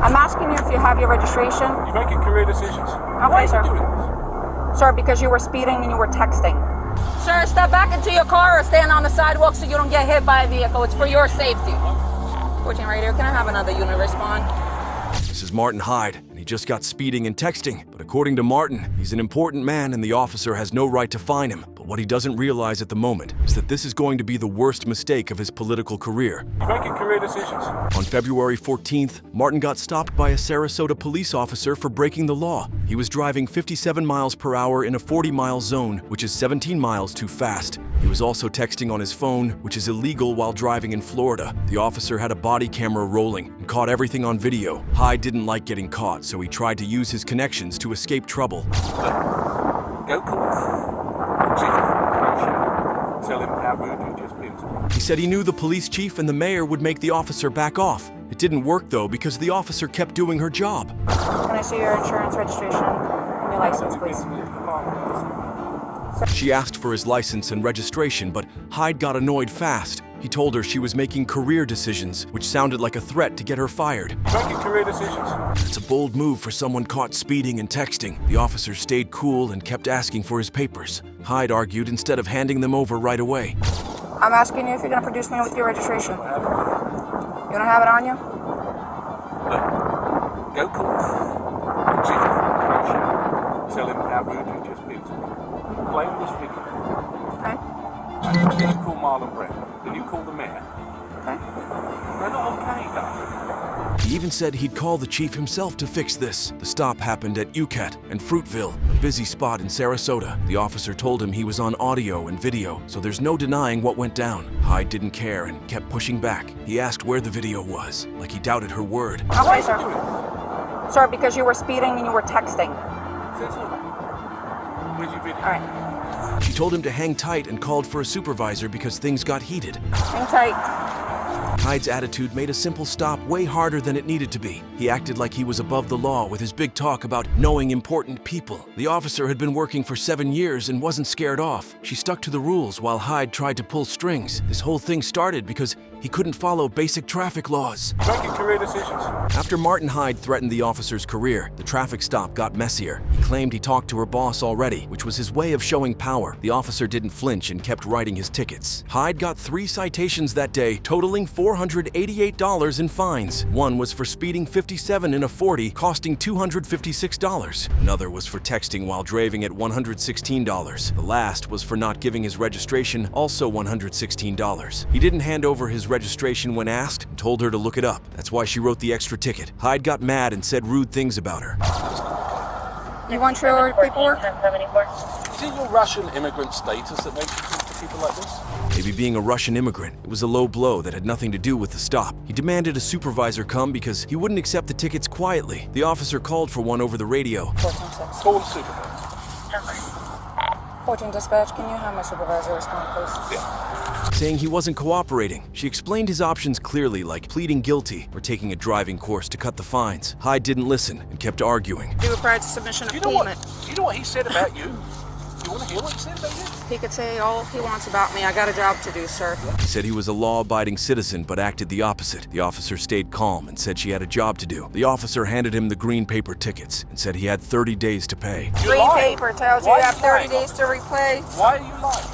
I'm asking you if you have your registration. You're making career decisions. Okay, sir. Why are you doing this? Sir, because you were speeding and you were texting. Sir, step back into your car or stand on the sidewalk so you don't get hit by a vehicle. It's for your safety. 14 right here. Can I have another unit respond? This is Martin Hyde, and he just got speeding and texting. But according to Martin, he's an important man and the officer has no right to fine him. But what he doesn't realize at the moment is that this is going to be the worst mistake of his political career. You're making career decisions. On February 14th, Martin got stopped by a Sarasota police officer for breaking the law. He was driving 57 miles per hour in a 40-mile zone, which is 17 miles too fast. He was also texting on his phone, which is illegal while driving in Florida. The officer had a body camera rolling and caught everything on video. Hyde didn't like getting caught, so he tried to use his connections to escape trouble. Go call Chief. Tell him how rude you just been to me. He said he knew the police chief and the mayor would make the officer back off. It didn't work though because the officer kept doing her job. Can I see your insurance registration and your license, please? She asked for his license and registration, but Hyde got annoyed fast. He told her she was making career decisions, which sounded like a threat to get her fired. You're making career decisions. It's a bold move for someone caught speeding and texting. The officer stayed cool and kept asking for his papers. Hyde argued instead of handing them over right away. I'm asking you if you're going to produce me with your registration. You don't have it on you? Go call Chief. Tell him how rude you just been to me. Play this video. Okay. Then you call Marlon Brando. Then you call the mayor. Okay. They're not okay, darling. He even said he'd call the chief himself to fix this. The stop happened at UCAT and Fruitville, a busy spot in Sarasota. The officer told him he was on audio and video, so there's no denying what went down. Hyde didn't care and kept pushing back. He asked where the video was, like he doubted her word. Okay, sir. Sir, because you were speeding and you were texting. Says who? Where's your video? All right. She told him to hang tight and called for a supervisor because things got heated. Hang tight. Hyde's attitude made a simple stop way harder than it needed to be. He acted like he was above the law with his big talk about knowing important people. The officer had been working for 7 years and wasn't scared off. She stuck to the rules while Hyde tried to pull strings. This whole thing started because he couldn't follow basic traffic laws. You're making career decisions. After Martin Hyde threatened the officer's career, the traffic stop got messier. He claimed he talked to her boss already, which was his way of showing power. The officer didn't flinch and kept writing his tickets. Hyde got 3 citations that day, totaling $488 in fines. One was for speeding 57 in a 40, costing $256. Another was for texting while driving at $116. The last was for not giving his registration, also $116. He didn't hand over his registration when asked and told her to look it up. That's why she wrote the extra ticket. Hyde got mad and said rude things about her. You want your paperwork? Is it your Russian immigrant status that makes you talk to people like this? Maybe being a Russian immigrant, it was a low blow that had nothing to do with the stop. He demanded a supervisor come because he wouldn't accept the tickets quietly. The officer called for one over the radio. 14-6. Call the supervisor. 14 dispatch, can you have my supervisor respond, please? Yeah. Saying he wasn't cooperating. She explained his options clearly, like pleading guilty or taking a driving course to cut the fines. Hyde didn't listen and kept arguing. Do a prior to submission of You know what? payment. You know what he said about you? You want to hear what he said about you? He could say all he wants about me. I got a job to do, sir. He said he was a law-abiding citizen but acted the opposite. The officer stayed calm and said she had a job to do. The officer handed him the green paper tickets and said he had 30 days to pay. You Green lying. paper tells you Why you are have you 30 lying? days to reply. Why are you lying?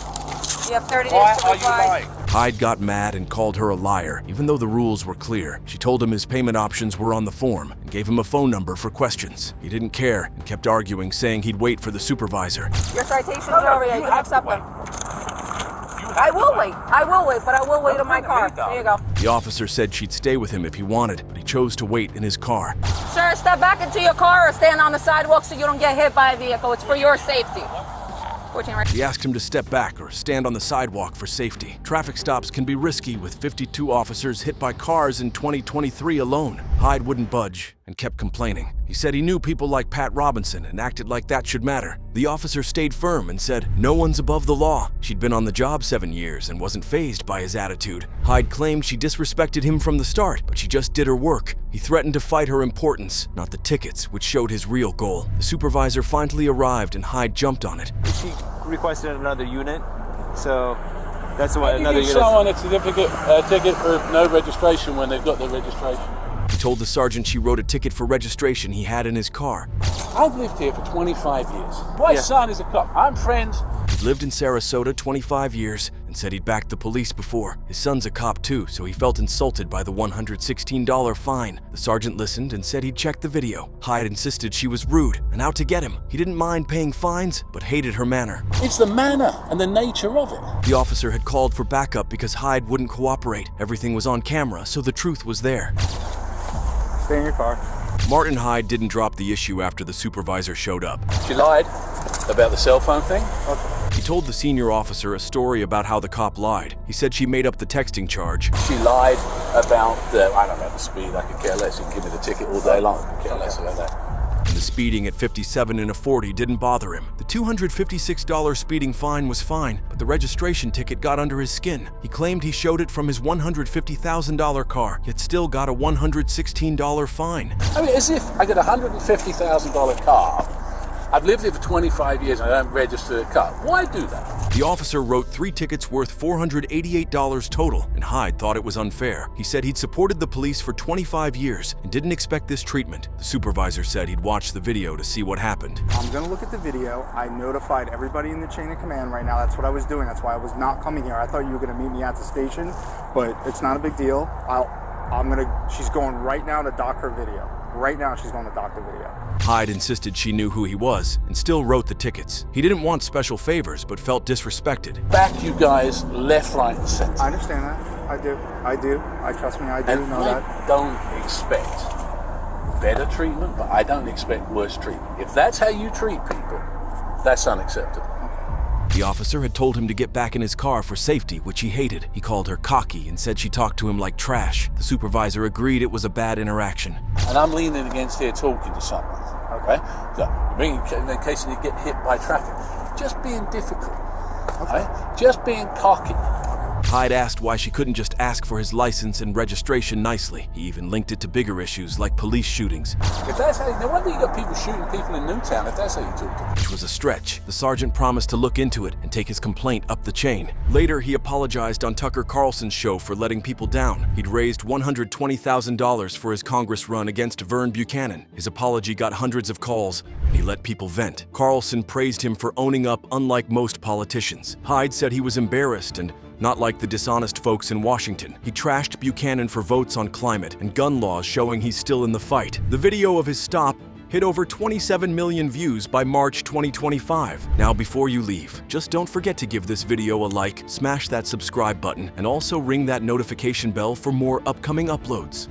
You have 30 Why days to are you reply. lying? Hyde got mad and called her a liar, even though the rules were clear. She told him his payment options were on the form and gave him a phone number for questions. He didn't care and kept arguing, saying he'd wait for the supervisor. Your citations are over. You can accept them. I will wait, but I will wait in my car. There you go. The officer said she'd stay with him if he wanted, but he chose to wait in his car. Sir, step back into your car or stand on the sidewalk so you don't get hit by a vehicle. It's for your safety. 14 right. He asked him to step back or stand on the sidewalk for safety. Traffic stops can be risky with 52 officers hit by cars in 2023 alone. Hyde wouldn't budge and kept complaining. He said he knew people like Pat Robinson and acted like that should matter. The officer stayed firm and said, no one's above the law. She'd been on the job 7 years and wasn't fazed by his attitude. Hyde claimed she disrespected him from the start, but she just did her work. He threatened to fight her importance, not the tickets, which showed his real goal. The supervisor finally arrived and Hyde jumped on it. She requested another unit, so that's why How do you another give unit. someone a certificate, ticket for no registration when they've got their registration? He told the sergeant she wrote a ticket for registration he had in his car. I've lived here for 25 years. My son is a cop. I'm friends. He'd lived in Sarasota 25 years and said he'd backed the police before. His son's a cop too, so he felt insulted by the $116 fine. The sergeant listened and said he'd checked the video. Hyde insisted she was rude and out to get him. He didn't mind paying fines, but hated her manner. It's the manner and the nature of it. The officer had called for backup because Hyde wouldn't cooperate. Everything was on camera, so the truth was there. Stay in your car. Martin Hyde didn't drop the issue after the supervisor showed up. She lied about the cell phone thing. He told the senior officer a story about how the cop lied. He said she made up the texting charge. She lied about I don't know, the speed. I could care less. You can give me the ticket all day long. I could care less about that. And the speeding at 57 in a 40 didn't bother him. The $256 speeding fine was fine, but the registration ticket got under his skin. He claimed he showed it from his $150,000 car, yet still got a $116 fine. I mean, as if I got a $150,000 car. I've lived here for 25 years and I don't register a car. Why do that? The officer wrote 3 tickets worth $488 total, and Hyde thought it was unfair. He said he'd supported the police for 25 years and didn't expect this treatment. The supervisor said he'd watched the video to see what happened. I'm gonna look at the video. I notified everybody in the chain of command right now. That's what I was doing. That's why I was not coming here. I thought you were gonna meet me at the station, but it's not a big deal. She's going right now to dock her video. Right now she's going to dock the video. Hyde insisted she knew who he was and still wrote the tickets. He didn't want special favors, but felt disrespected. Back you guys left, right, and center. I understand that. I do. Trust me, I do know that. I don't expect better treatment, but I don't expect worse treatment. If that's how you treat people, that's unacceptable. The officer had told him to get back in his car for safety, which he hated. He called her cocky and said she talked to him like trash. The supervisor agreed it was a bad interaction. And I'm leaning against here talking to someone, okay? So, in case you get hit by traffic, just being difficult, okay? Just being cocky. Hyde asked why she couldn't just ask for his license and registration nicely. He even linked it to bigger issues like police shootings. If that's how, no wonder you got people shooting people in Newtown if that's how you talk to them. Which was a stretch. The sergeant promised to look into it and take his complaint up the chain. Later, he apologized on Tucker Carlson's show for letting people down. He'd raised $120,000 for his Congress run against Vern Buchanan. His apology got hundreds of calls, and he let people vent. Carlson praised him for owning up, unlike most politicians. Hyde said he was embarrassed and not like the dishonest folks in Washington. He trashed Buchanan for votes on climate and gun laws, showing he's still in the fight. The video of his stop hit over 27 million views by March 2025. Now, before you leave, just don't forget to give this video a like, smash that subscribe button, and also ring that notification bell for more upcoming uploads.